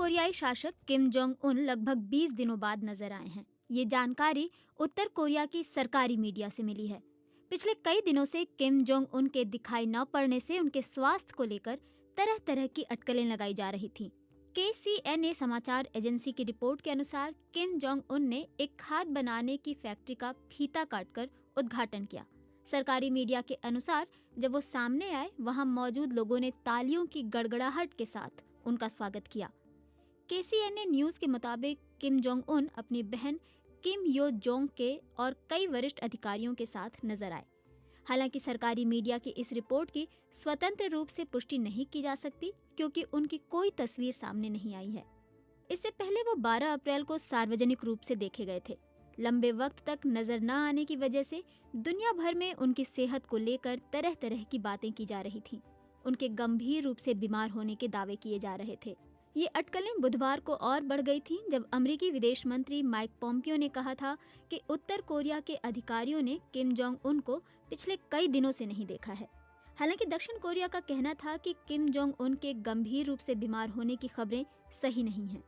कोरियाई शासक Kim Jong Un लगभग 20 दिनों बाद नजर आए हैं। ये जानकारी उत्तर कोरिया की सरकारी मीडिया से मिली है। पिछले कई दिनों से किम जोंग उन के दिखाई न पड़ने से उनके स्वास्थ्य को लेकर तरह तरह की अटकलें लगाई जा रही थीं। KCNA समाचार एजेंसी की रिपोर्ट के अनुसार किम जोंग उन ने एक खाद बनाने की फैक्ट्री का फीता काटकर उद्घाटन किया। सरकारी मीडिया के अनुसार जब वो सामने आए, वहां मौजूद लोगों ने तालियों की गड़गड़ाहट के साथ उनका स्वागत किया। KCNA न्यूज के मुताबिक किम जोंग उन अपनी बहन किम यो जोंग के और कई वरिष्ठ अधिकारियों के साथ नजर आए। हालांकि सरकारी मीडिया की इस रिपोर्ट की स्वतंत्र रूप से पुष्टि नहीं की जा सकती, क्योंकि उनकी कोई तस्वीर सामने नहीं आई है। इससे पहले वो 12 अप्रैल को सार्वजनिक रूप से देखे गए थे। लंबे वक्त तक नजर न आने की वजह से दुनिया भर में उनकी सेहत को लेकर तरह तरह की बातें की जा रही थीं। उनके गंभीर रूप से बीमार होने के दावे किए जा रहे थे। ये अटकलें बुधवार को और बढ़ गई थीं जब अमेरिकी विदेश मंत्री माइक पोम्पियो ने कहा था कि उत्तर कोरिया के अधिकारियों ने किम जोंग उन को पिछले कई दिनों से नहीं देखा है। हालांकि दक्षिण कोरिया का कहना था कि किम जोंग उन के गंभीर रूप से बीमार होने की खबरें सही नहीं हैं।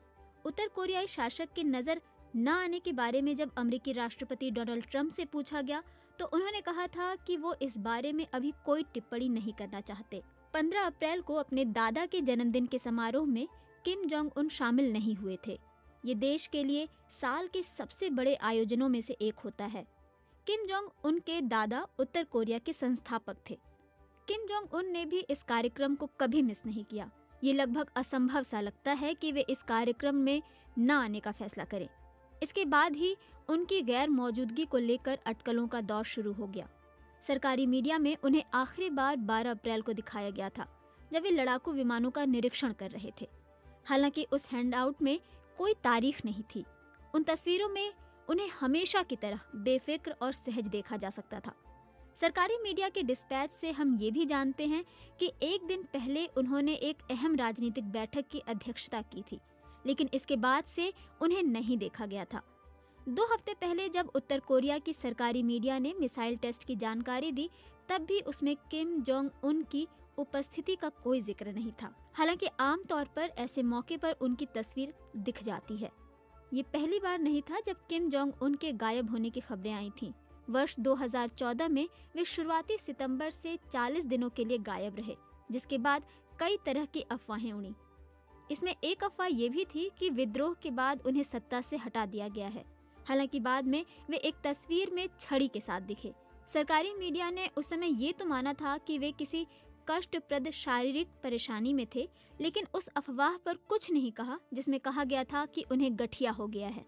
उत्तर कोरियाई शासक के नजर न आने के बारे में जब अमेरिकी राष्ट्रपति डोनाल्ड ट्रंप से पूछा गया तो उन्होंने कहा था कि वो इस बारे में अभी कोई टिप्पणी नहीं करना चाहते। 15 अप्रैल को अपने दादा के जन्मदिन के समारोह में किम जोंग उन शामिल नहीं हुए थे। ये देश के लिए साल के सबसे बड़े आयोजनों में से एक होता है। किम जोंग उन के दादा उत्तर कोरिया के संस्थापक थे। किम जोंग उन ने भी इस कार्यक्रम को कभी मिस नहीं किया। ये लगभग असंभव सा लगता है कि वे इस कार्यक्रम में न आने का फैसला करें। इसके बाद ही उनकी गैर मौजूदगी को लेकर अटकलों का दौर शुरू हो गया। सरकारी मीडिया में उन्हें आखिरी बार 12 अप्रैल को दिखाया गया था, जब वे लड़ाकू विमानों का निरीक्षण कर रहे थे। हालांकि उस हैंडआउट में कोई तारीख नहीं थी। उन तस्वीरों में उन्हें हमेशा की तरह बेफिक्र और सहज देखा जा सकता था। सरकारी मीडिया के डिस्पैच से हम ये भी जानते हैं कि एक दिन पहले उन्होंने एक अहम राजनीतिक बैठक की अध्यक्षता की थी, लेकिन इसके बाद से उन्हें नहीं देखा गया था। 2 हफ्ते पहले जब उत्तर कोरिया की सरकारी मीडिया ने मिसाइल टेस्ट की जानकारी दी, तब भी उसमें किम जोंग उन की उपस्थिति का कोई जिक्र नहीं था। हालांकि आमतौर पर ऐसे मौके पर उनकी तस्वीर दिख जाती है। ये पहली बार नहीं था जब किम जोंग उन के गायब होने की खबरें आई थीं। वर्ष 2014 में वे शुरुआती सितंबर से 40 दिनों के लिए गायब रहे, जिसके बाद कई तरह की अफवाहें उड़ी। इसमें एक अफवाह ये भी थी कि विद्रोह के बाद उन्हें सत्ता से हटा दिया गया है। हालांकि बाद में वे एक तस्वीर में छड़ी के साथ दिखे। सरकारी मीडिया ने उस समय ये तो माना था कि वे किसी कष्टप्रद शारीरिक परेशानी में थे, लेकिन उस अफवाह पर कुछ नहीं कहा जिसमें कहा गया था कि उन्हें गठिया हो गया है।